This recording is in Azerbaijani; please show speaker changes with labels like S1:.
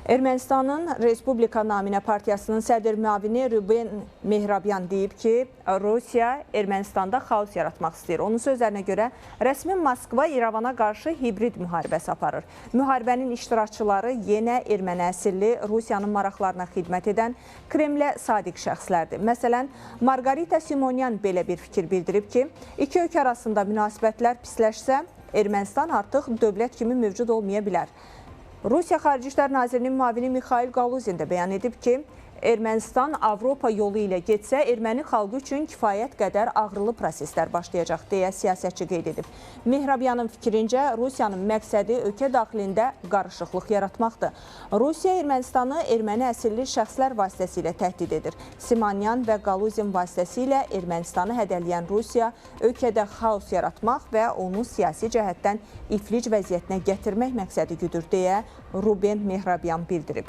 S1: Ermənistanın Respublika naminə partiyasının sədr müavini Ruben Mehrabyan deyib ki, Rusiya Ermənistanda xaos yaratmaq istəyir. Onun sözlərinə görə rəsmi Moskva İrəvana qarşı hibrid müharibəsi aparır. Müharibənin iştirakçıları yenə erməni əsilli Rusiyanın maraqlarına xidmət edən Kremlə sadiq şəxslərdir. Məsələn, Margarita Simonyan belə bir fikir bildirib ki, iki ölkə arasında münasibətlər pisləşsə, Ermənistan artıq dövlət kimi mövcud olmaya bilər. Rusiya Xarici İşlər Nazirinin müavini Mixail Galuzin də bəyan edib ki, Ermənistan Avropa yolu ilə getsə, erməni xalqı üçün kifayət qədər ağrılı proseslər başlayacaq, deyə siyasətçi qeyd edib. Mehrabyanın fikrincə, Rusiyanın məqsədi ölkə daxilində qarışıqlıq yaratmaqdır. Rusiya Ermənistanı erməni əsilli şəxslər vasitəsilə təhdid edir. Simonyan və Galuzin vasitəsilə Ermənistanı hədələyən Rusiya ölkədə xaos yaratmaq və onu siyasi cəhətdən iflic vəziyyətinə gətirmək məqsədi güdür, deyə Ruben Mehrabyan bildirib.